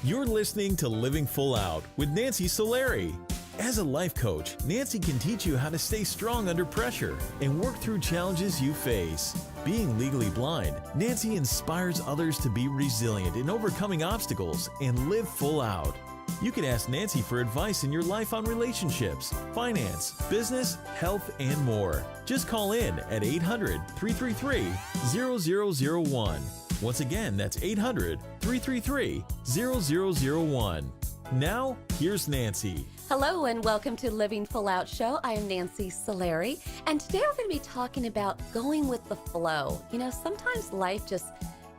You're listening to Living Full Out with Nancy Solari. As a life coach, Nancy can teach you how to stay strong under pressure and work through challenges you face. Being legally blind, Nancy inspires others to be resilient in overcoming obstacles and live full out. You can ask Nancy for advice in your life on relationships, finance, business, health, and more. Just call in at 800-333-0001. Once again, that's 800-333-0001. Now, here's Nancy. Hello and welcome to Living Full Out Show. I am Nancy Solari, and today we're going to be talking about going with the flow. You know, sometimes life just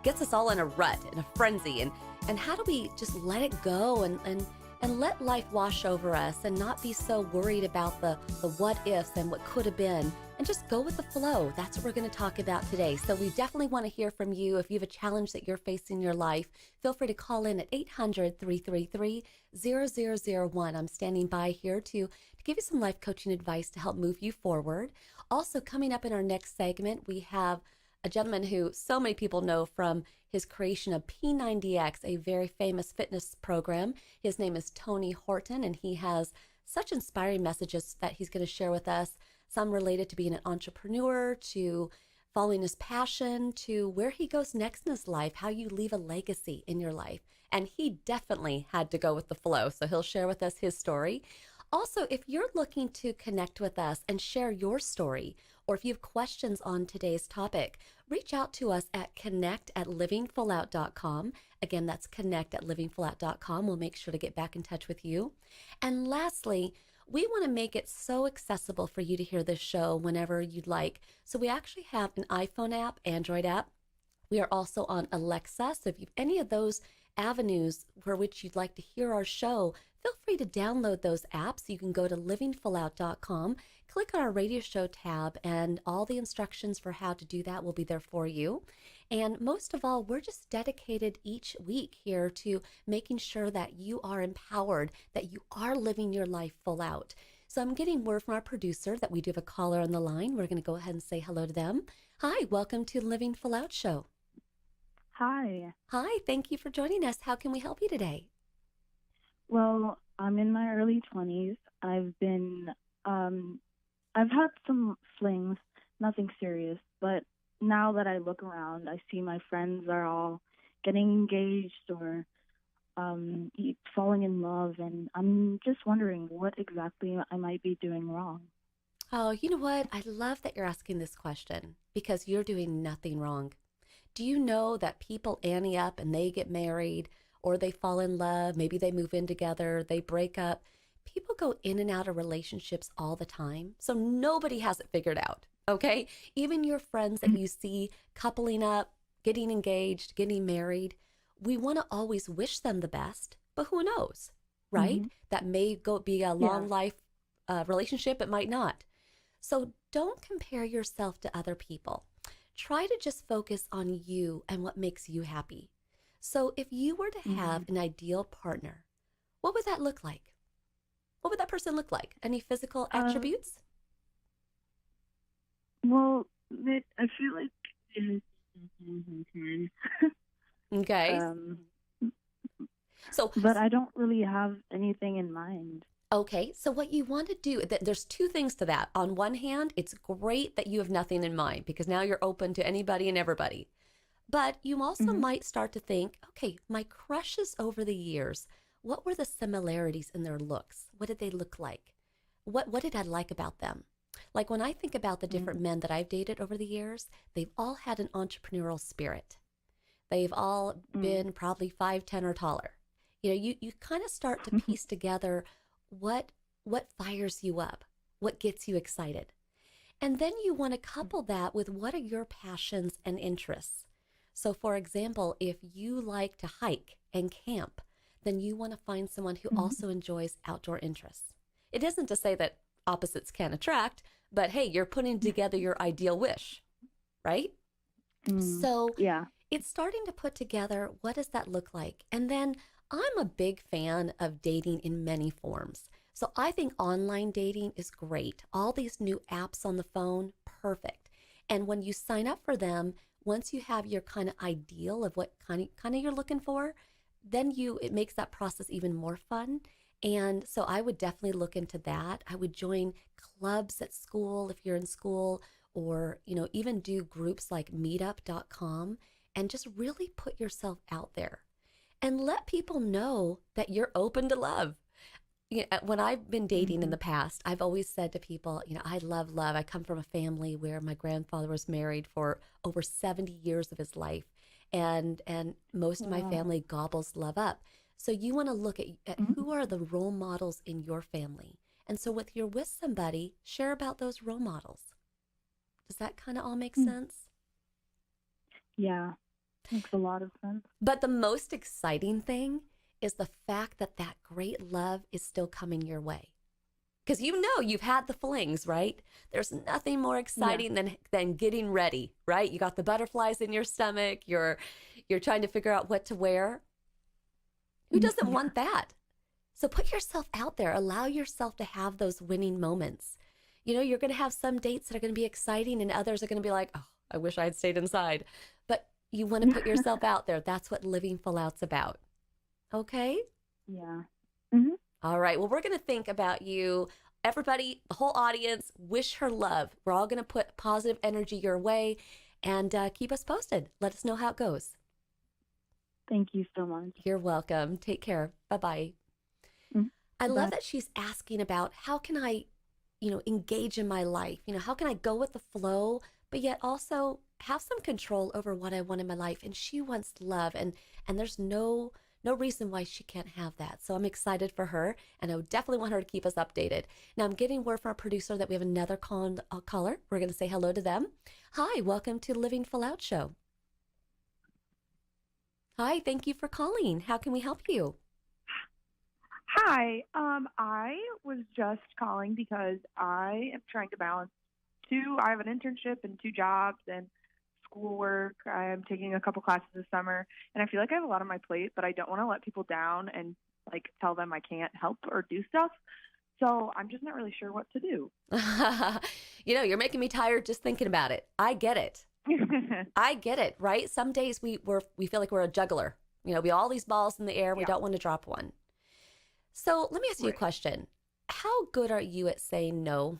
gets us all in a rut, in a frenzy, and how do we just let it go and let life wash over us and not be so worried about the what ifs and what could have been, and just go with the flow. That's what we're going to talk about today. So we definitely want to hear from you. If you have a challenge that you're facing in your life, feel free to call in at 800-333-0001. I'm standing by here to give you some life coaching advice to help move you forward. Also, coming up in our next segment, we have a gentleman who so many people know from his creation of P90X, a very famous fitness program. His name is Tony Horton, and he has such inspiring messages that he's going to share with us, some related to being an entrepreneur, to following his passion, to where he goes next in his life, how you leave a legacy in your life. And he definitely had to go with the flow, so he'll share with us his story. Also, if you're looking to connect with us and share your story, or if you have questions on today's topic, reach out to us at connect@livingfullout.com. Again, that's connect@livingfullout.com. We'll make sure to get back in touch with you. And lastly, we want to make it so accessible for you to hear this show whenever you'd like. So we actually have an iPhone app, Android app. We are also on Alexa. So if you have any of those avenues for which you'd like to hear our show, feel free to download those apps. You can go to livingfullout.com, click on our radio show tab, and all the instructions for how to do that will be there for you. And most of all, we're just dedicated each week here to making sure that you are empowered, that you are living your life full out. So I'm getting word from our producer that we do have a caller on the line. We're going to go ahead and say hello to them. Hi, welcome to Living Full Out Show. Hi. Hi, thank you for joining us. How can we help you today? Well, I'm in my early 20s. I've had some flings, nothing serious, but now that I look around, I see my friends are all getting engaged or falling in love, and I'm just wondering what exactly I might be doing wrong. Oh, you know what? I love that you're asking this question because you're doing nothing wrong. Do you know that people ante up and they get married or they fall in love, maybe they move in together, they break up? People go in and out of relationships all the time, so nobody has it figured out, okay? Even your friends that you see coupling up, getting engaged, getting married, we want to always wish them the best, but who knows, right? That may be a long life relationship, it might not. So don't compare yourself to other people. Try to just focus on you and what makes you happy. So if you were to have an ideal partner, what would that look like? What would that person look like? Any physical attributes? Well, I feel like Okay. But I don't really have anything in mind. Okay, so what you want to do, there's two things to that. On one hand, it's great that you have nothing in mind because now you're open to anybody and everybody. But you also might start to think, okay, my crushes over the years, what were the similarities in their looks? What did they look like? What did I like about them? Like when I think about the different men that I've dated over the years, they've all had an entrepreneurial spirit. They've all been probably 5'10" or taller. You know, you kind of start to piece together what fires you up, what gets you excited. And then you want to couple that with what are your passions and interests. So for example, if you like to hike and camp, then you want to find someone who also enjoys outdoor interests. It isn't to say that opposites can't attract, but hey, you're putting together your ideal wish, right? So it's starting to put together, what does that look like? And then I'm a big fan of dating in many forms. So I think online dating is great. All these new apps on the phone, perfect. And when you sign up for them, once you have your kind of ideal of what kind of you're looking for, then it makes that process even more fun. And so I would definitely look into that. I would join clubs at school if you're in school, or, even do groups like meetup.com, and just really put yourself out there and let people know that you're open to love. When I've been dating in the past, I've always said to people, I love love. I come from a family where my grandfather was married for over 70 years of his life. And most of my family gobbles love up. So you want to look at who are the role models in your family. And so if you're with somebody, share about those role models. Does that kind of all make sense? Yeah, makes a lot of sense. But the most exciting thing is the fact that that great love is still coming your way. Because you've had the flings, right? There's nothing more exciting than getting ready, right? You got the butterflies in your stomach. You're trying to figure out what to wear. Who doesn't want that? So put yourself out there. Allow yourself to have those winning moments. You're going to have some dates that are going to be exciting, and others are going to be like, oh, I wish I had stayed inside. But you want to put yourself out there. That's what living full out's about. Okay? Yeah. All right. Well, we're going to think about you. Everybody, the whole audience, wish her love. We're all going to put positive energy your way, and keep us posted. Let us know how it goes. Thank you so much. You're welcome. Take care. Bye-bye. I love that she's asking about how can I, engage in my life? How can I go with the flow, but yet also have some control over what I want in my life? And she wants love, and there's no reason why she can't have that. So I'm excited for her, and I would definitely want her to keep us updated. Now, I'm getting word from our producer that we have another caller. We're going to say hello to them. Hi, welcome to the Living Full Out Show. Hi, thank you for calling. How can we help you? Hi, I was just calling because I am trying to balance I have an internship and 2 jobs and schoolwork. I'm taking a couple classes this summer, and I feel like I have a lot on my plate, but I don't want to let people down and tell them I can't help or do stuff. So I'm just not really sure what to do. You're making me tired just thinking about it. I get it. I get it, right? Some days we feel like we're a juggler. We have all these balls in the air. We don't want to drop one. So let me ask you a question. How good are you at saying no?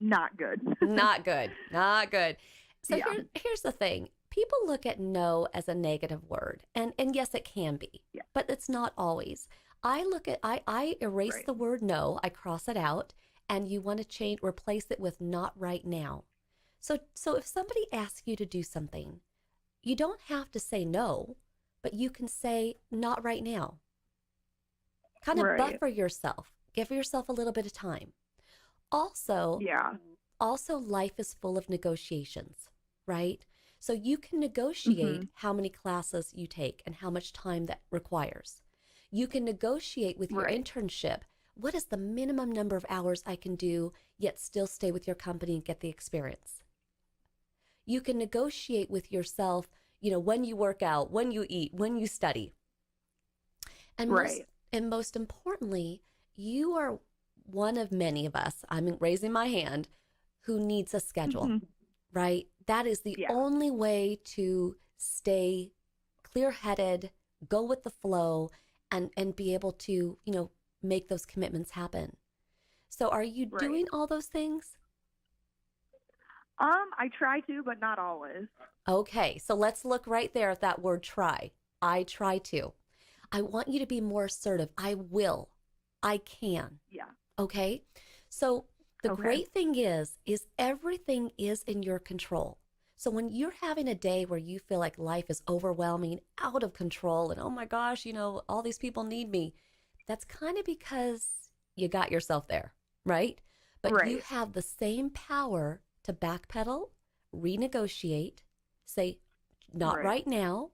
Not good. Not good. Not good. So here's the thing. People look at no as a negative word. And yes, it can be, but it's not always. I erase the word no, I cross it out, and you want to replace it with not right now. So if somebody asks you to do something, you don't have to say no, but you can say not right now. Kind of buffer yourself. Give yourself a little bit of time. Also, life is full of negotiations, right? So you can negotiate how many classes you take and how much time that requires. You can negotiate with your internship. What is the minimum number of hours I can do, yet still stay with your company and get the experience? You can negotiate with yourself, when you work out, when you eat, when you study. And most importantly, you are one of many of us, I'm raising my hand, who needs a schedule, right? That is the only way to stay clear-headed, go with the flow, and be able to, make those commitments happen. So are you doing all those things? I try to, but not always. Okay, so let's look right there at that word try. I try to. I want you to be more assertive. I will. I can. Yeah. Okay? So the great thing is everything is in your control. So when you're having a day where you feel like life is overwhelming, out of control, and oh my gosh, all these people need me, that's kind of because you got yourself there, right? But you have the same power to backpedal, renegotiate, say not right now,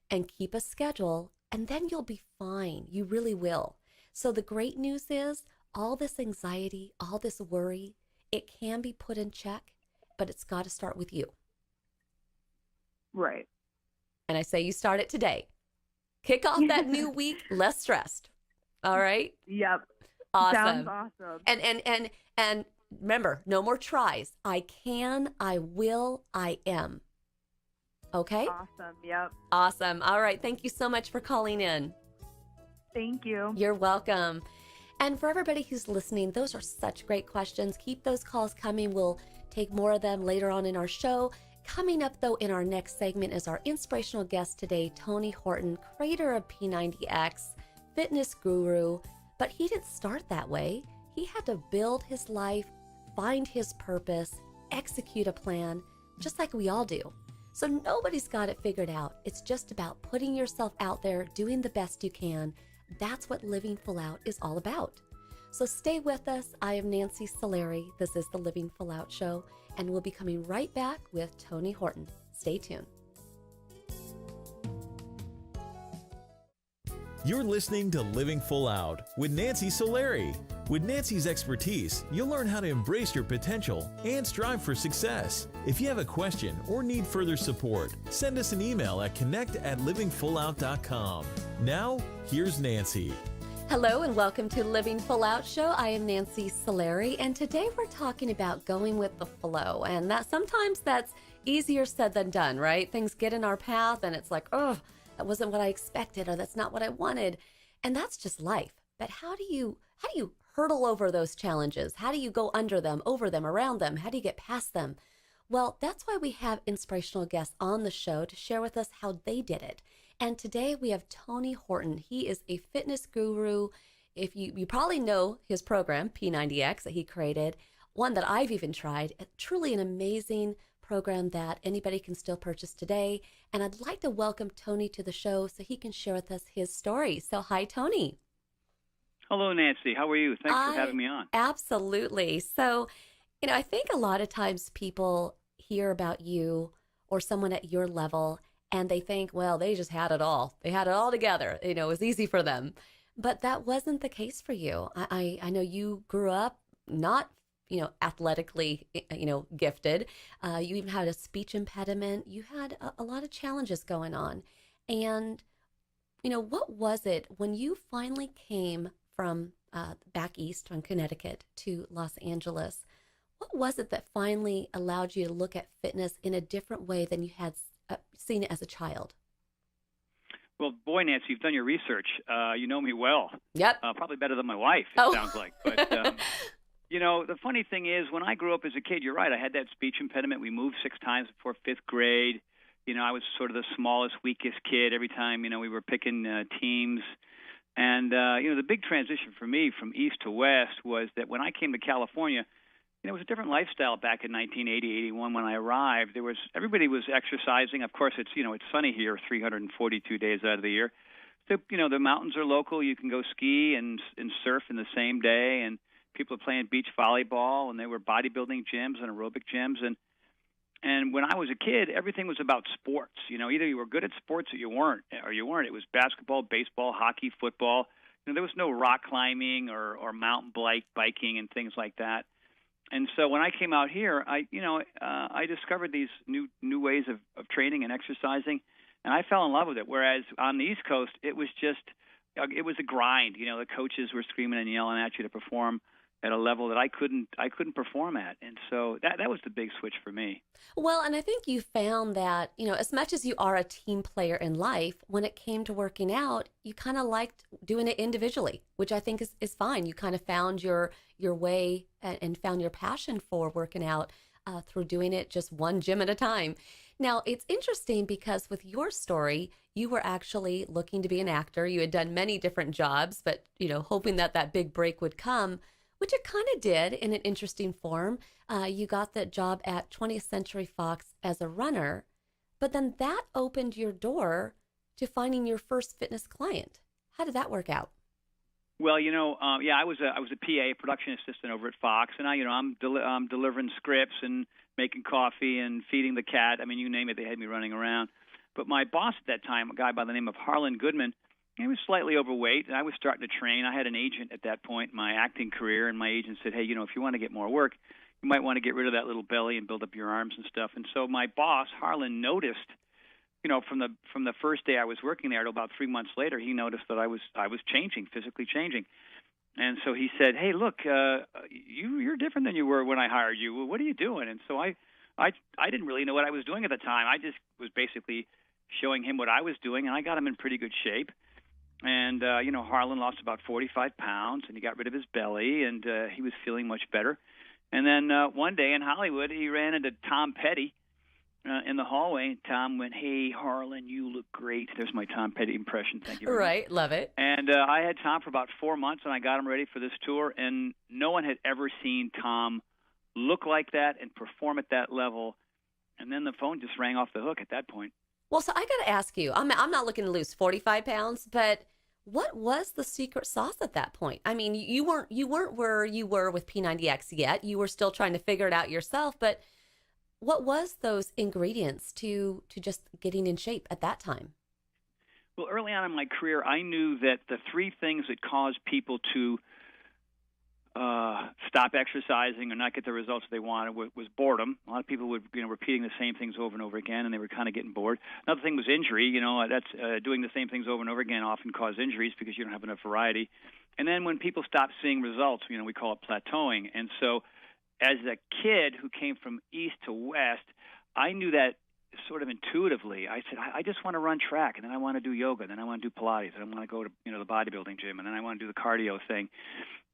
and keep a schedule, and then you'll be fine. You really will. So the great news is all this anxiety, all this worry, it can be put in check, but it's got to start with you. Right. And I say you start it today. Kick off that new week less stressed. All right? Yep. Awesome. Sounds awesome. And remember, no more tries. I can, I will, I am. Okay? Awesome. Yep. Awesome. All right. Thank you so much for calling in. Thank you. You're welcome. And for everybody who's listening, those are such great questions. Keep those calls coming. We'll take more of them later on in our show. Coming up, though, in our next segment is our inspirational guest today, Tony Horton, creator of P90X, fitness guru. But he didn't start that way. He had to build his life, find his purpose, execute a plan, just like we all do. So nobody's got it figured out. It's just about putting yourself out there, doing the best you can. That's what Living Full Out is all about. So stay with us. I am Nancy Solari. This is the Living Full Out Show, and we'll be coming right back with Tony Horton. Stay tuned. You're listening to Living Full Out with Nancy Solari. With Nancy's expertise, you'll learn how to embrace your potential and strive for success. If you have a question or need further support, send us an email at connect@livingfullout.com. Now, here's Nancy. Hello and welcome to Living Full Out Show. I am Nancy Solari, and today we're talking about going with the flow. And that sometimes that's easier said than done, right? Things get in our path and it's like, oh, that wasn't what I expected, or that's not what I wanted. And that's just life. But how do you hurdle over those challenges? How do you go under them, over them, around them? How do you get past them? Well, that's why we have inspirational guests on the show to share with us how they did it. And today we have Tony Horton. He is a fitness guru. If you probably know his program, P90X, that he created, one that I've even tried. Truly an amazing program that anybody can still purchase today. And I'd like to welcome Tony to the show so he can share with us his story. So hi, Tony. Hello, Nancy. How are you? Thanks for having me on. Absolutely. So, I think a lot of times people hear about you or someone at your level and they think, well, they just had it all. They had it all together. It was easy for them. But that wasn't the case for you. I know you grew up not, athletically, gifted. You even had a speech impediment. You had a lot of challenges going on. And, what was it when you finally came from back east from Connecticut to Los Angeles? What was it that finally allowed you to look at fitness in a different way than you had seen it as a child? Well, boy, Nancy, you've done your research. You know me well. Yep. Probably better than my wife, it sounds like. But, the funny thing is, when I grew up as a kid, you're right, I had that speech impediment. We moved 6 times before 5th grade. I was sort of the smallest, weakest kid every time, we were picking teams. And, the big transition for me from east to west was that when I came to California, it was a different lifestyle back in 1980, 81 when I arrived. Everybody was exercising. Of course, it's sunny here 342 days out of the year. So, the mountains are local. You can go ski and surf in the same day. And people are playing beach volleyball, and they were bodybuilding gyms and aerobic gyms. And when I was a kid, everything was about sports. Either you were good at sports or you weren't. It was basketball, baseball, hockey, football. There was no rock climbing or mountain biking and things like that. And so when I came out here, I discovered these new ways of training and exercising, and I fell in love with it. Whereas on the East Coast, it was a grind. The coaches were screaming and yelling at you to perform at a level that I couldn't perform at. And so that was the big switch for me. Well, and I think you found that, as much as you are a team player in life, when it came to working out, you kind of liked doing it individually, which I think is fine. You kind of found your way and found your passion for working out through doing it just one gym at a time. Now, it's interesting because with your story, you were actually looking to be an actor. You had done many different jobs, but, hoping that big break would come, which it kind of did in an interesting form. You got that job at 20th Century Fox as a runner, but then that opened your door to finding your first fitness client. How did that work out? Well, I was a PA, production assistant over at Fox, and I'm delivering scripts and making coffee and feeding the cat. I mean, you name it, they had me running around. But my boss at that time, a guy by the name of Harlan Goodman, he was slightly overweight, and I was starting to train. I had an agent at that point in my acting career, and my agent said, hey, if you want to get more work, you might want to get rid of that little belly and build up your arms and stuff. And so my boss, Harlan, noticed, from the first day I was working there to about 3 months later, he noticed that I was changing, physically changing. And so he said, hey, look, you're different than you were when I hired you. What are you doing? And so I I didn't really know what I was doing at the time. I just was basically showing him what I was doing, and I got him in pretty good shape. And, Harlan lost about 45 pounds, and he got rid of his belly, and he was feeling much better. And then one day in Hollywood, he ran into Tom Petty in the hallway. And Tom went, "Hey, Harlan, you look great." There's my Tom Petty impression. Thank you very much. Right, love it. And I had Tom for about 4 months, and I got him ready for this tour. And no one had ever seen Tom look like that and perform at that level. And then the phone just rang off the hook at that point. Well, so I got to ask you, I'm not looking to lose 45 pounds, but what was the secret sauce at that point? I mean, you weren't where you were with P90X yet. You were still trying to figure it out yourself, but what was those ingredients to just getting in shape at that time? Well, early on in my career, I knew that the three things that caused people to stop exercising or not get the results they wanted was boredom. A lot of people were repeating the same things over and over again, and they were kind of getting bored. Another thing was injury. That's doing the same things over and over again often cause injuries because you don't have enough variety. And then when people stop seeing results, we call it plateauing. And so as a kid who came from east to west, I knew that sort of intuitively. I said, I just want to run track, and then I want to do yoga, and then I want to do Pilates, and I want to go to the bodybuilding gym, and then I want to do the cardio thing.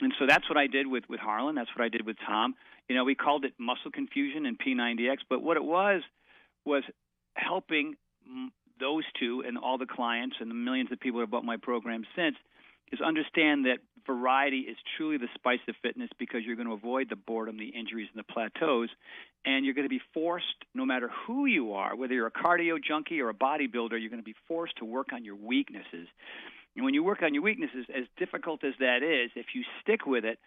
And so that's what I did with Harlan. That's what I did with Tom. We called it muscle confusion in P90X, but what it was helping those two and all the clients and the millions of people who have bought my program since is understand that variety is truly the spice of fitness because you're going to avoid the boredom, the injuries, and the plateaus, and you're going to be forced, no matter who you are, whether you're a cardio junkie or a bodybuilder, you're going to be forced to work on your weaknesses. And when you work on your weaknesses, as difficult as that is, if you stick with it,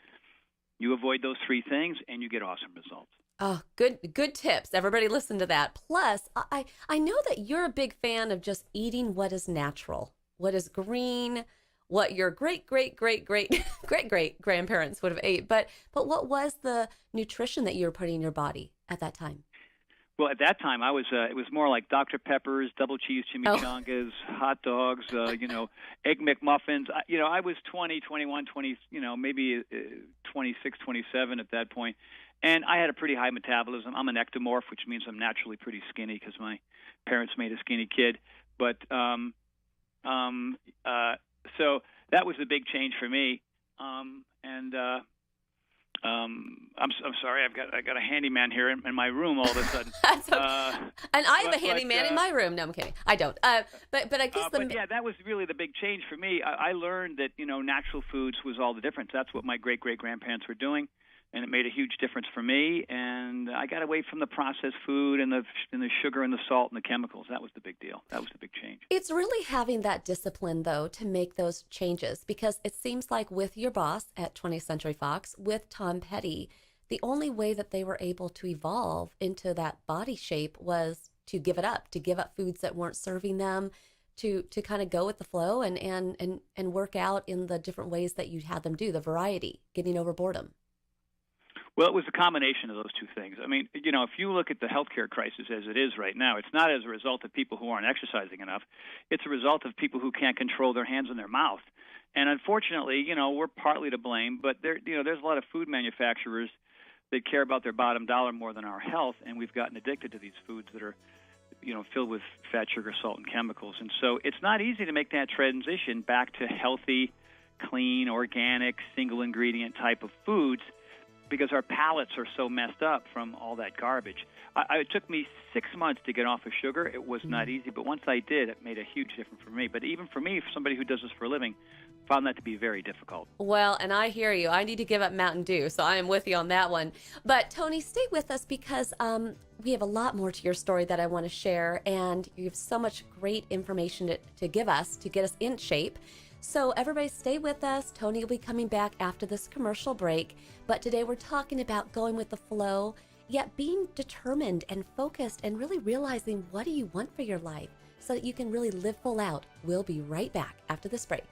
you avoid those three things and you get awesome results. Oh, good tips. Everybody listen to that. Plus, I know that you're a big fan of just eating what is natural, what is green, what your great grandparents would have ate. But what was the nutrition that you were putting in your body at that time? Well, at that time, it was more like Dr. Pepper's, double cheese chimichangas, hot dogs, Egg McMuffins. I was 20, 21, 20, maybe 26, 27 at that point. And I had a pretty high metabolism. I'm an ectomorph, which means I'm naturally pretty skinny because my parents made a skinny kid. But so that was a big change for me. I'm sorry, I got a handyman here in my room all of a sudden. That's okay. And I have a handyman in my room. No, I'm kidding. I don't. But I guess yeah, that was really the big change for me. I learned that natural foods was all the difference. That's what my great grandparents were doing, and it made a huge difference for me. And I got away from the processed food and the sugar and the salt and the chemicals. That was the big deal. That was the big change. It's really having that discipline, though, to make those changes, because it seems like with your boss at 20th Century Fox, with Tom Petty, the only way that they were able to evolve into that body shape was to give up foods that weren't serving them, to kind of go with the flow and work out in the different ways that you had them do, the variety, getting over boredom. Well, it was a combination of those two things. I mean, if you look at the healthcare crisis as it is right now, it's not as a result of people who aren't exercising enough. It's a result of people who can't control their hands and their mouth. And unfortunately, we're partly to blame, but there's a lot of food manufacturers that care about their bottom dollar more than our health, and we've gotten addicted to these foods that are, filled with fat, sugar, salt, and chemicals. And so it's not easy to make that transition back to healthy, clean, organic, single-ingredient type of foods, because our palates are so messed up from all that garbage. It took me 6 months to get off of sugar. It was not easy, but once I did, it made a huge difference for me. But even for me, for somebody who does this for a living, found that to be very difficult. Well, and I hear you. I need to give up Mountain Dew, so I am with you on that one. But Tony, stay with us because we have a lot more to your story that I want to share, and you have so much great information to give us to get us in shape. So everybody stay with us. Tony will be coming back after this commercial break. But today we're talking about going with the flow, yet being determined and focused and really realizing what do you want for your life so that you can really live full out. We'll be right back after this break.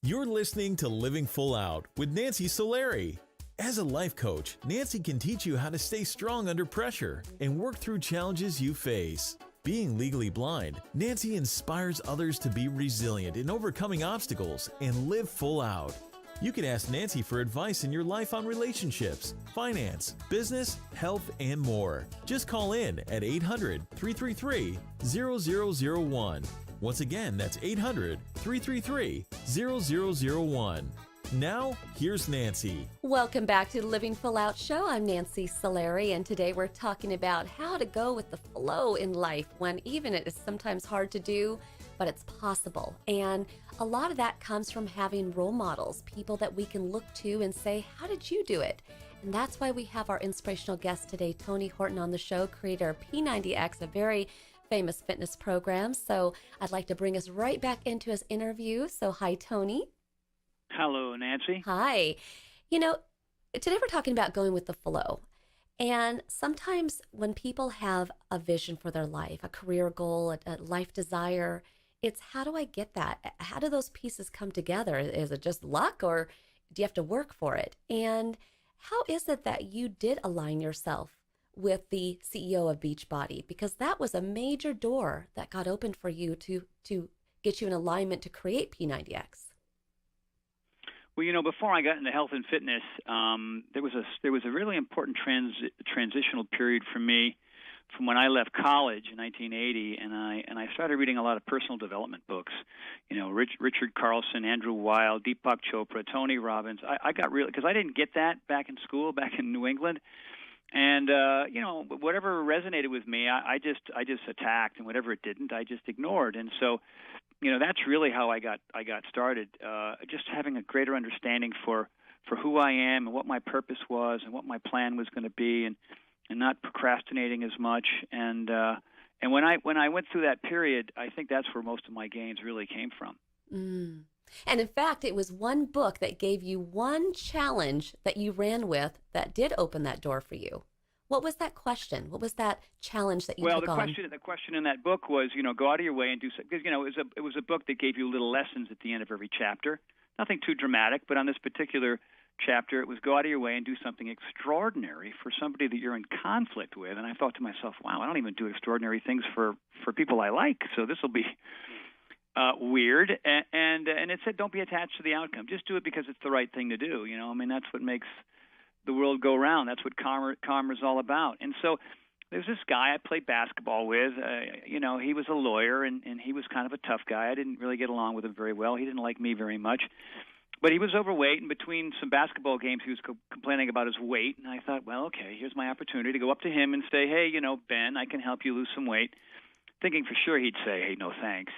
You're listening to Living Full Out with Nancy Solari. As a life coach, Nancy can teach you how to stay strong under pressure and work through challenges you face. Being legally blind, Nancy inspires others to be resilient in overcoming obstacles and live full out. You can ask Nancy for advice in your life on relationships, finance, business, health, and more. Just call in at 800-333-0001. Once again, that's 800-333-0001. Now, here's Nancy. Welcome back to the Living Full Out Show. I'm Nancy Solari, and today we're talking about how to go with the flow in life when even it is sometimes hard to do, but it's possible. And a lot of that comes from having role models, people that we can look to and say, how did you do it? And that's why we have our inspirational guest today, Tony Horton, on the show, creator of P90X, a very famous fitness program. So I'd like to bring us right back into his interview. So hi, Tony. Hello, Nancy. Hi. You know, today we're talking about going with the flow. And sometimes when people have a vision for their life, a career goal, a life desire, it's how do I get that? How do those pieces come together? Is it just luck, or do you have to work for it? And how is it that you did align yourself with the CEO of Beachbody? Because that was a major door that got opened for you to get you in alignment to create P90X. Well, you know, before I got into health and fitness, there was a really important transitional period for me from when I left college in 1980, and I started reading a lot of personal development books. You know, Richard Carlson, Andrew Weil, Deepak Chopra, Tony Robbins. I got really, because I didn't get that back in school, back in New England. And you know, whatever resonated with me, I just attacked, and whatever it didn't, I just ignored. And so, you know, that's really how I got started. Just having a greater understanding for who I am and what my purpose was and what my plan was going to be, and not procrastinating as much. And when I went through that period, I think that's where most of my gains really came from. Mm. And in fact, it was one book that gave you one challenge that you ran with that did open that door for you. What was that question? What was that challenge that you took on? Well, the question in that book was, you know, go out of your way and do something. Because, you know, it was a book that gave you little lessons at the end of every chapter. Nothing too dramatic, but on this particular chapter, it was go out of your way and do something extraordinary for somebody that you're in conflict with. And I thought to myself, wow, I don't even do extraordinary things for people I like, so this will be weird. And it said, don't be attached to the outcome. Just do it because it's the right thing to do. You know, I mean, that's what makes the world go round. That's what karma is all about. And so there's this guy I played basketball with. You know, he was a lawyer, and he was kind of a tough guy. I didn't really get along with him very well. He didn't like me very much. But he was overweight, and between some basketball games, he was complaining about his weight. And I thought, well, okay, here's my opportunity to go up to him and say, hey, you know, Ben, I can help you lose some weight, thinking for sure he'd say, hey, no thanks.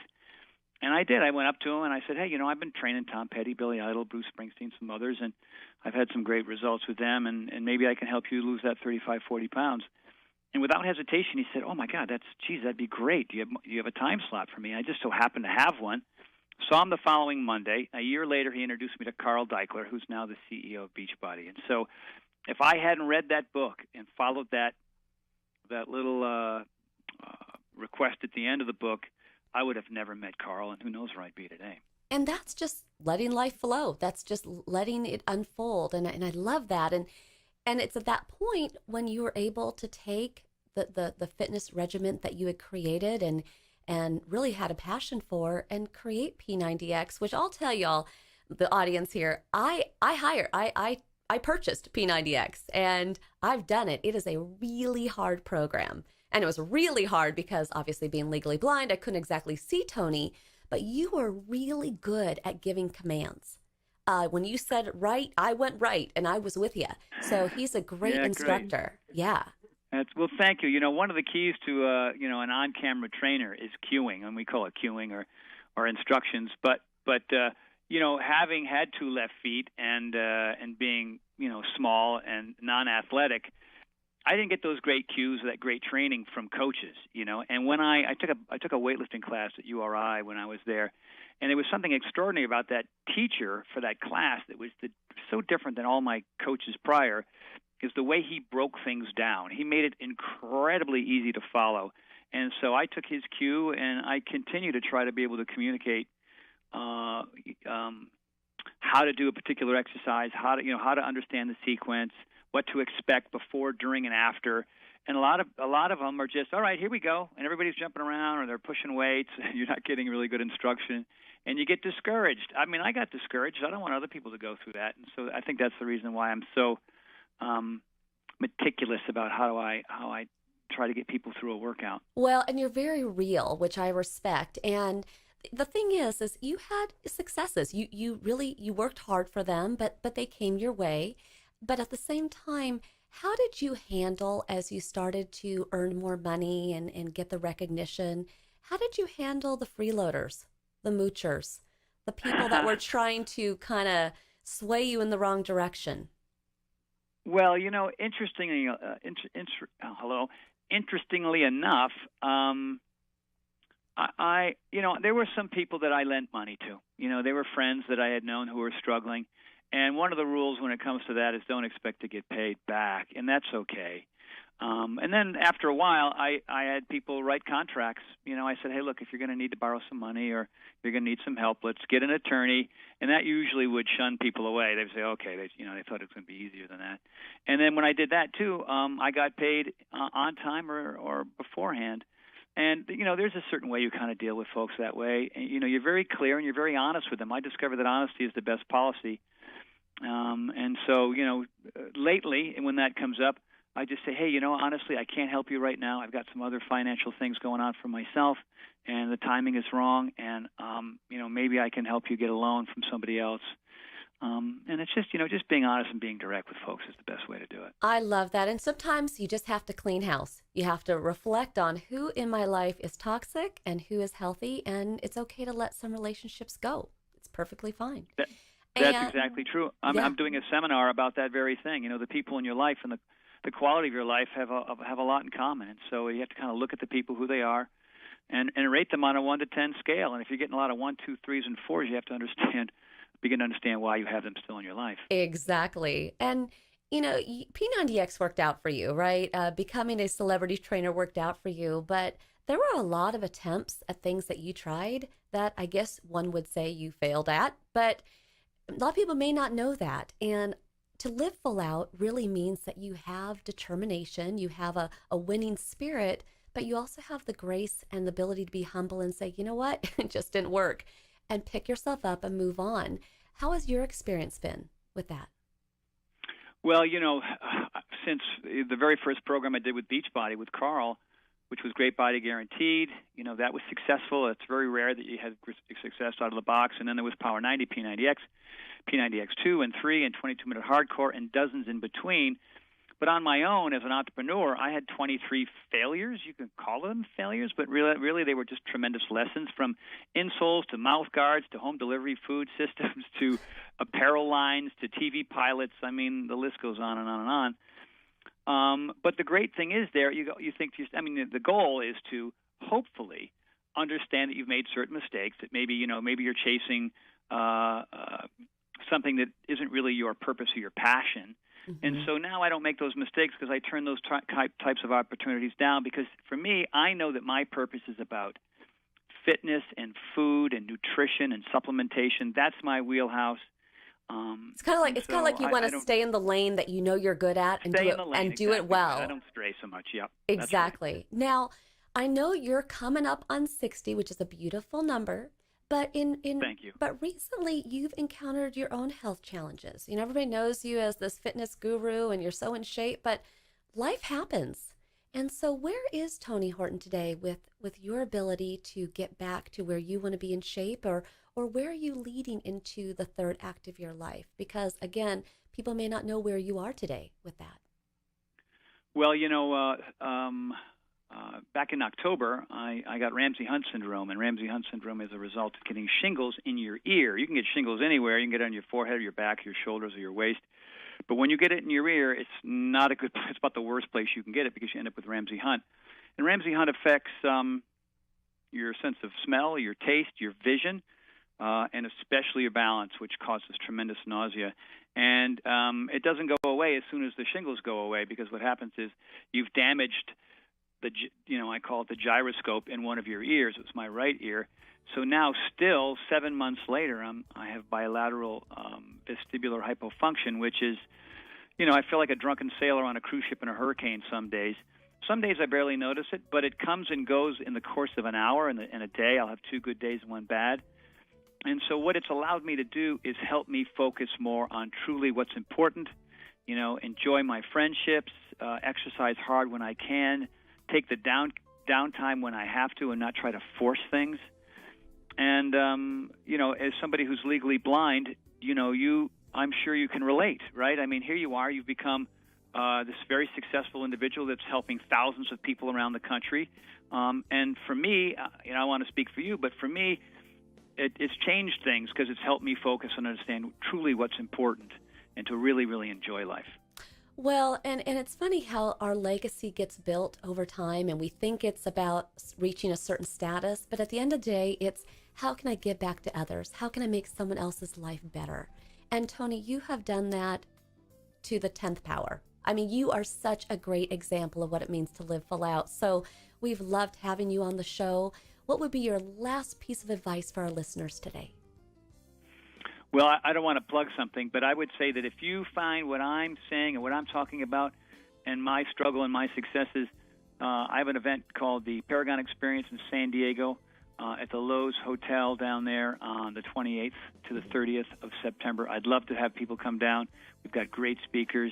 And I did. I went up to him, and I said, hey, you know, I've been training Tom Petty, Billy Idol, Bruce Springsteen, some others, and I've had some great results with them, and maybe I can help you lose that 35, 40 pounds. And without hesitation, he said, oh, my God, that'd be great. Do you have a time slot for me? I just so happened to have one. Saw him the following Monday. A year later, he introduced me to Carl Deichler, who's now the CEO of Beachbody. And so if I hadn't read that book and followed that little request at the end of the book, I would have never met Carl, and who knows where I'd be today. And that's just letting life flow. That's just letting it unfold. And I love that. And it's at that point when you were able to take the fitness regimen that you had created and really had a passion for and create P90X, which I'll tell y'all, the audience here, I purchased P90X, and I've done it. It is a really hard program. And it was really hard because obviously being legally blind, I couldn't exactly see Tony, but you were really good at giving commands. When you said right, I went right, and I was with you. So he's a great instructor. Great. Yeah. Well, thank you. You know, one of the keys to you know, an on-camera trainer is cueing, and we call it cueing or instructions. But you know, having had two left feet and being, you know, small and non-athletic, I didn't get those great cues, that great training from coaches. You know, and when I took a weightlifting class at URI when I was there, and there was something extraordinary about that teacher for that class that was so different than all my coaches prior. Is the way he broke things down. He made it incredibly easy to follow. And so I took his cue, and I continue to try to be able to communicate how to do a particular exercise, how to understand the sequence, what to expect before, during, and after. And a lot of them are just, all right, here we go, and everybody's jumping around or they're pushing weights. You're not getting really good instruction. and you get discouraged. I mean, I got discouraged. I don't want other people to go through that, and so I think that's the reason why I'm so meticulous about how I try to get people through a workout. Well, and you're very real, which I respect. And the thing is you had successes. You really worked hard for them, but they came your way. But at the same time, how did you handle, as you started to earn more money and get the recognition, how did you handle the freeloaders, the moochers, the people that were trying to kind of sway you in the wrong direction? Well, interestingly, interestingly enough, there were some people that I lent money to. They were friends that I had known who were struggling. And one of the rules when it comes to that is don't expect to get paid back, and that's okay. And then after a while, I had people write contracts. I said, hey, look, if you're going to need to borrow some money or you're going to need some help, let's get an attorney. And that usually would shun people away. They'd say, okay, they thought it was going to be easier than that. And then when I did that too, I got paid on time or beforehand. And, there's a certain way you kind of deal with folks that way. And, you're very clear and you're very honest with them. I discovered that honesty is the best policy. And so, lately, and when that comes up, I just say, hey, honestly, I can't help you right now. I've got some other financial things going on for myself, and the timing is wrong, and, maybe I can help you get a loan from somebody else. And it's just, just being honest and being direct with folks is the best way to do it. I love that. And sometimes you just have to clean house. You have to reflect on who in my life is toxic and who is healthy, and it's okay to let some relationships go. It's perfectly fine. That's exactly true. I'm doing a seminar about that very thing. The people in your life and the quality of your life have a lot in common. And so you have to kind of look at the people, who they are, and rate them on a 1 to 10 scale. And if you're getting a lot of 1, 2, 3s, and 4s, you have to begin to understand why you have them still in your life. Exactly. And, P90X worked out for you, right? Becoming a celebrity trainer worked out for you. But there were a lot of attempts at things that you tried that I guess one would say you failed at. But a lot of people may not know that. And to live full out really means that you have determination, you have a winning spirit, but you also have the grace and the ability to be humble and say, you know what, it just didn't work, and pick yourself up and move on. How has your experience been with that? Well, since the very first program I did with Beachbody with Carl, which was Great Body Guaranteed, that was successful. It's very rare that you had success out of the box. And then there was Power 90, P90X, P90X 2 and 3, and 22-minute hardcore, and dozens in between. But on my own, as an entrepreneur, I had 23 failures. You can call them failures, but really they were just tremendous lessons, from insoles to mouth guards to home delivery food systems to apparel lines to TV pilots. I mean, the list goes on and on and on. But the great thing is you think, the goal is to hopefully understand that you've made certain mistakes, that maybe you're chasing something that isn't really your purpose or your passion. Mm-hmm. And so now I don't make those mistakes because I turn those types of opportunities down, because for me, I know that my purpose is about fitness and food and nutrition and supplementation. That's my wheelhouse. It's kind of like you want to stay in the lane that you know you're good at and do it well. I don't stray so much. Yep. Exactly. Right. Now, I know you're coming up on 60, which is a beautiful number. But Thank you. But recently, you've encountered your own health challenges. Everybody knows you as this fitness guru, and you're so in shape. But life happens, and so where is Tony Horton today with your ability to get back to where you want to be in shape, or where are you leading into the third act of your life? Because again, people may not know where you are today with that. Well, back in October, I got Ramsay-Hunt syndrome, and Ramsay-Hunt syndrome is a result of getting shingles in your ear. You can get shingles anywhere. You can get it on your forehead or your back, your shoulders, or your waist. But when you get it in your ear, it's not a good place. It's about the worst place you can get it, because you end up with Ramsay-Hunt. And Ramsay-Hunt affects your sense of smell, your taste, your vision, and especially your balance, which causes tremendous nausea. And it doesn't go away as soon as the shingles go away, because what happens is you've damaged I call it the gyroscope in one of your ears. It was my right ear. So now, still 7 months later, I have bilateral vestibular hypofunction, which is, I feel like a drunken sailor on a cruise ship in a hurricane some days. Some days I barely notice it, but it comes and goes in the course of an hour and a day. I'll have 2 good days and 1 bad. And so what it's allowed me to do is help me focus more on truly what's important, enjoy my friendships, exercise hard when I can, take the downtime when I have to and not try to force things. And, as somebody who's legally blind, I'm sure you can relate, right? I mean, here you are, you've become this very successful individual that's helping thousands of people around the country. And for me, I want to speak for you, but for me, it's changed things because it's helped me focus and understand truly what's important and to really, really enjoy life. Well, and it's funny how our legacy gets built over time, and we think it's about reaching a certain status, but at the end of the day, it's how can I give back to others? How can I make someone else's life better? And Tony, you have done that to the 10th power. I mean, you are such a great example of what it means to live full out. So we've loved having you on the show. What would be your last piece of advice for our listeners today? Well, I don't want to plug something, but I would say that if you find what I'm saying and what I'm talking about and my struggle and my successes, I have an event called the Paragon Experience in San Diego at the Lowe's Hotel down there on the 28th to the 30th of September. I'd love to have people come down. We've got great speakers.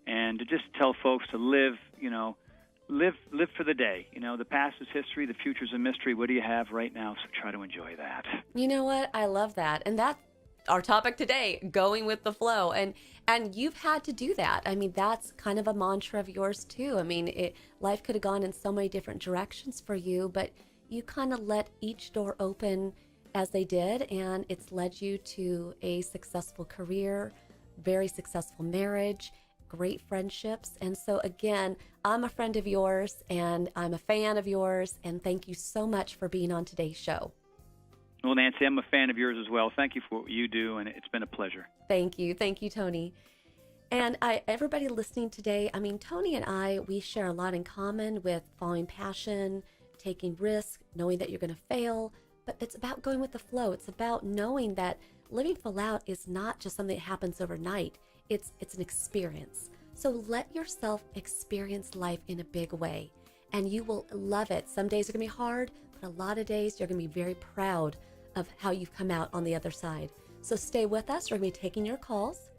And to just tell folks to live for the day. The past is history, the future's a mystery. What do you have right now? So try to enjoy that. You know what? I love that. And that's our topic today, going with the flow. And you've had to do that. I mean, that's kind of a mantra of yours too. I mean, life could have gone in so many different directions for you, but you kind of let each door open as they did, and it's led you to a successful career, very successful marriage, great friendships. And so again, I'm a friend of yours and I'm a fan of yours, and thank you so much for being on today's show. Well, Nancy, I'm a fan of yours as well. Thank you for what you do, and it's been a pleasure. Thank you, Tony. And everybody listening today, I mean, Tony and I, we share a lot in common with following passion, taking risks, knowing that you're going to fail, but it's about going with the flow. It's about knowing that living full out is not just something that happens overnight. It's an experience. So let yourself experience life in a big way, and you will love it. Some days are going to be hard, but a lot of days you're going to be very proud of how you've come out on the other side. So stay with us. We're going to be taking your calls.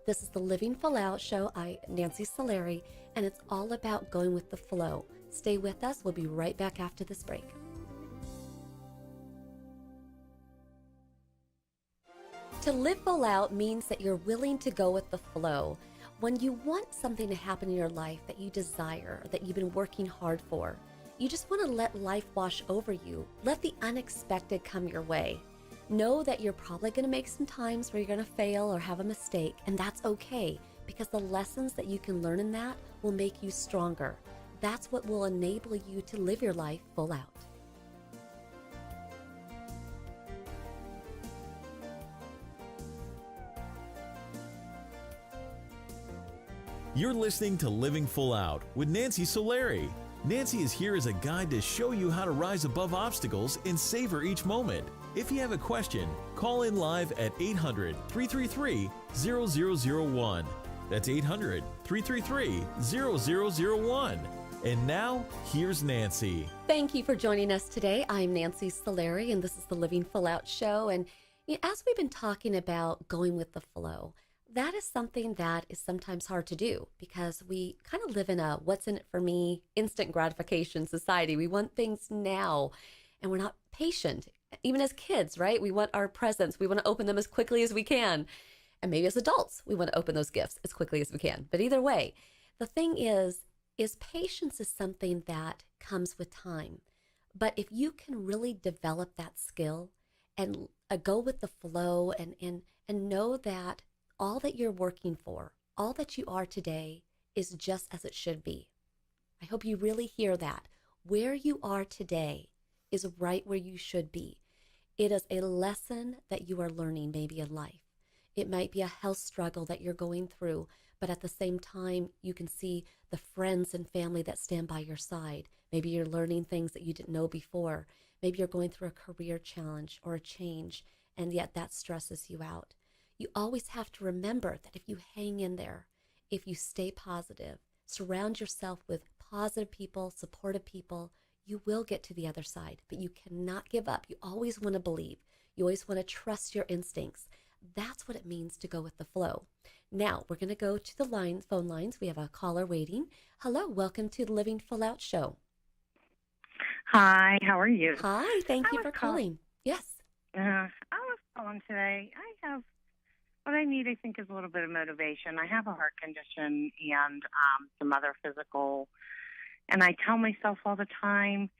This is the Living Full Out Show. I'm Nancy Solari, and it's all about going with the flow. Stay with us. We'll be right back after this break. To live full out means that you're willing to go with the flow. When you want something to happen in your life that you desire, that you've been working hard for, you just want to let life wash over you. Let the unexpected come your way. Know that you're probably going to make some times where you're going to fail or have a mistake, and that's okay, because the lessons that you can learn in that will make you stronger. That's what will enable you to live your life full out. You're listening to Living Full Out with Nancy Solari. Nancy is here as a guide to show you how to rise above obstacles and savor each moment. If you have a question, call in live at 800-333-0001. That's 800-333-0001. And now, here's Nancy. Thank you for joining us today. I'm Nancy Solari, and this is the Living Full Out Show. And as we've been talking about going with the flow, that is something that is sometimes hard to do because we kind of live in a what's in it for me, instant gratification society. We want things now, and we're not patient. Even as kids, right? We want our presents. We want to open them as quickly as we can. And maybe as adults, we want to open those gifts as quickly as we can. But either way, the thing is patience is something that comes with time. But if you can really develop that skill and go with the flow and know that all that you're working for, all that you are today is just as it should be. I hope you really hear that. Where you are today is right where you should be. It is a lesson that you are learning maybe in life. It might be a health struggle that you're going through, but at the same time, you can see the friends and family that stand by your side. Maybe you're learning things that you didn't know before. Maybe you're going through a career challenge or a change, and yet that stresses you out. You always have to remember that if you hang in there, if you stay positive, surround yourself with positive people, supportive people, you will get to the other side, but you cannot give up. You always want to believe. You always want to trust your instincts. That's what it means to go with the flow. Now, we're going to go to the phone lines. We have a caller waiting. Hello, welcome to the Living Full Out show. Hi, how are you? Hi, thank you for calling. Yes. I was calling today. I have what I need, I think, is a little bit of motivation. I have a heart condition and some other physical, and I tell myself all the time,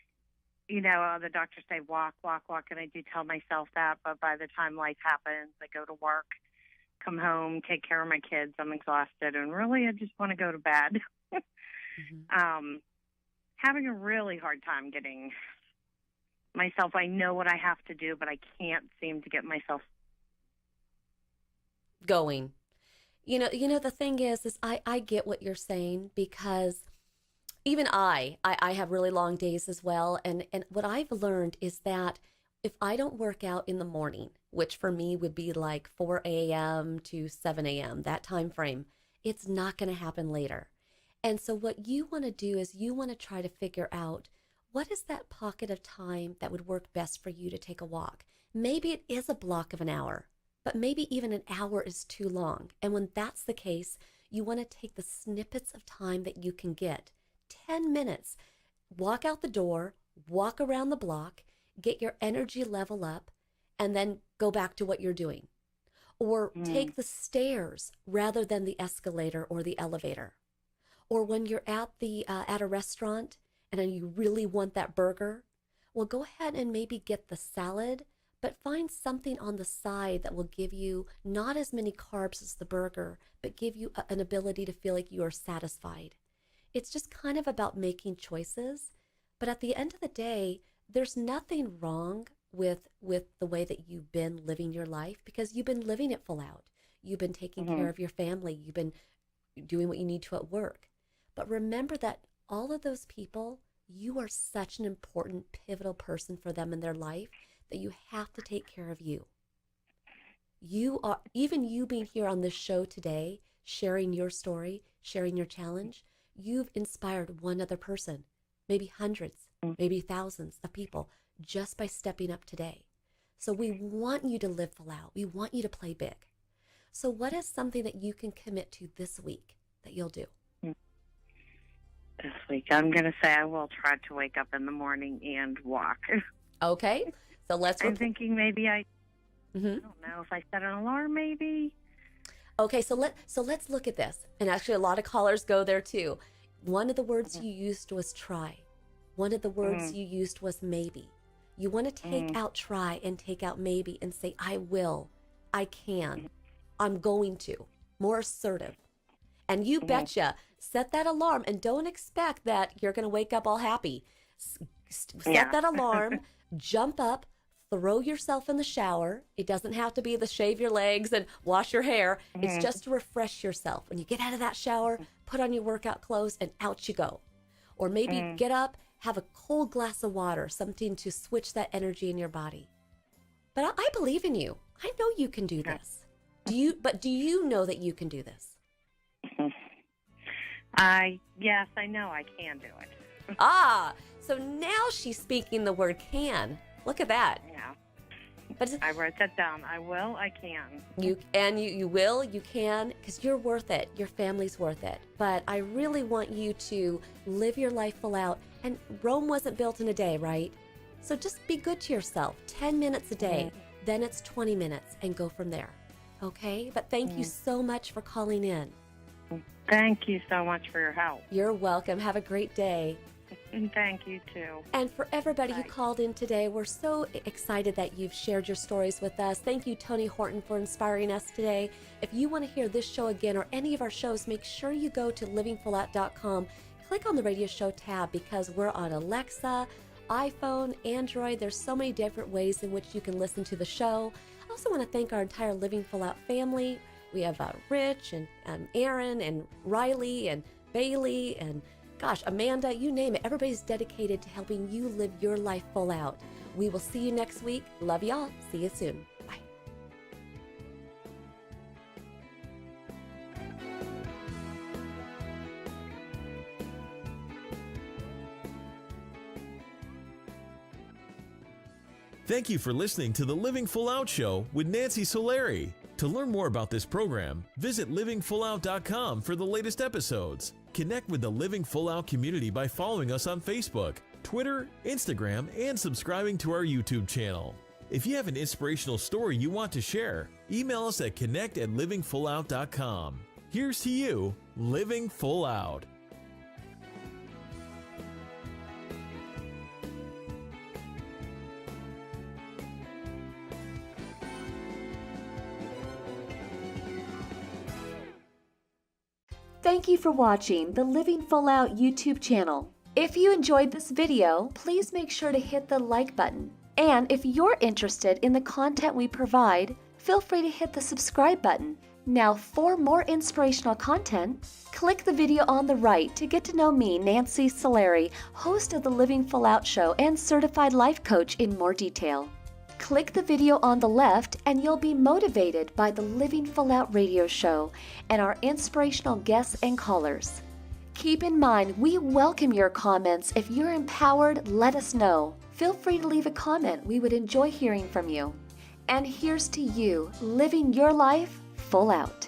you know, the doctors say walk, walk, walk, and I do tell myself that, but by the time life happens, I go to work, come home, take care of my kids, I'm exhausted, and really I just want to go to bed. Having a really hard time getting myself, I know what I have to do, but I can't seem to get myself going. You know, the thing is I get what you're saying, because even I have really long days as well. And what I've learned is that if I don't work out in the morning, which for me would be like 4 a.m. to 7 a.m., that time frame, it's not going to happen later. And so what you want to do is you want to try to figure out, what is that pocket of time that would work best for you to take a walk? Maybe it is a block of an hour, but maybe even an hour is too long. And when that's the case, you want to take the snippets of time that you can get. 10 minutes, walk out the door, walk around the block, get your energy level up, and then go back to what you're doing. Or take the stairs rather than the escalator or the elevator. Or when you're at a restaurant and then you really want that burger, well, go ahead and maybe get the salad, but find something on the side that will give you not as many carbs as the burger, but give you an ability to feel like you are satisfied. It's just kind of about making choices. But at the end of the day, there's nothing wrong with the way that you've been living your life, because you've been living it full out. You've been taking care of your family. You've been doing what you need to at work. But remember that all of those people, you are such an important, pivotal person for them in their life that you have to take care of you. You are, even you being here on this show today, sharing your story, sharing your challenge, you've inspired one other person, maybe hundreds, maybe thousands of people, just by stepping up today. So we want you to live full out. We want you to play big. So what is something that you can commit to this week that you'll do? this week? I'm going to say I will try to wake up in the morning and walk. Okay. So I'm thinking maybe I don't know if I set an alarm maybe. Okay, so let's look at this. And actually a lot of callers go there too. One of the words you used was try. One of the words you used was maybe. You want to take out try and take out maybe and say, I will, I can, I'm going to. More assertive. And you betcha, set that alarm and don't expect that you're going to wake up all happy. Set that alarm, jump up, throw yourself in the shower. It doesn't have to be the shave your legs and wash your hair. It's just to refresh yourself. When you get out of that shower, put on your workout clothes and out you go. Or maybe get up, have a cold glass of water, something to switch that energy in your body. But I believe in you. I know you can do this. Do you know that you can do this? Yes, I know I can do it. So now she's speaking the word can. Look at that. Yeah. But I wrote that down. I will, I can. You will, you can, because you're worth it. Your family's worth it. But I really want you to live your life full out. And Rome wasn't built in a day, right? So just be good to yourself. 10 minutes a day. Then it's 20 minutes and go from there. Okay? But thank you so much for calling in. Thank you so much for your help. You're welcome. Have a great day. And thank you, too. And for everybody who called in today, we're so excited that you've shared your stories with us. Thank you, Tony Horton, for inspiring us today. If you want to hear this show again or any of our shows, make sure you go to livingfullout.com. Click on the radio show tab because we're on Alexa, iPhone, Android. There's so many different ways in which you can listen to the show. I also want to thank our entire Living Full Out family. We have Rich and Aaron and Riley and Bailey and Amanda, you name it. Everybody's dedicated to helping you live your life full out. We will see you next week. Love y'all. See you soon. Bye. Thank you for listening to the Living Full Out Show with Nancy Solari. To learn more about this program, visit livingfullout.com for the latest episodes. Connect with the Living Full Out community by following us on Facebook, Twitter, Instagram, and subscribing to our YouTube channel. If you have an inspirational story you want to share, email us at connect@livingfullout.com. Here's to you, living full out. Thank you for watching the Living Full Out YouTube channel. If you enjoyed this video, please make sure to hit the like button. And if you're interested in the content we provide, feel free to hit the subscribe button. Now, for more inspirational content, click the video on the right to get to know me, Nancy Solari, host of the Living Full Out Show and certified life coach, in more detail. Click the video on the left and you'll be motivated by the Living Full Out radio show and our inspirational guests and callers. Keep in mind, we welcome your comments. If you're empowered, let us know. Feel free to leave a comment. We would enjoy hearing from you. And here's to you, living your life full out.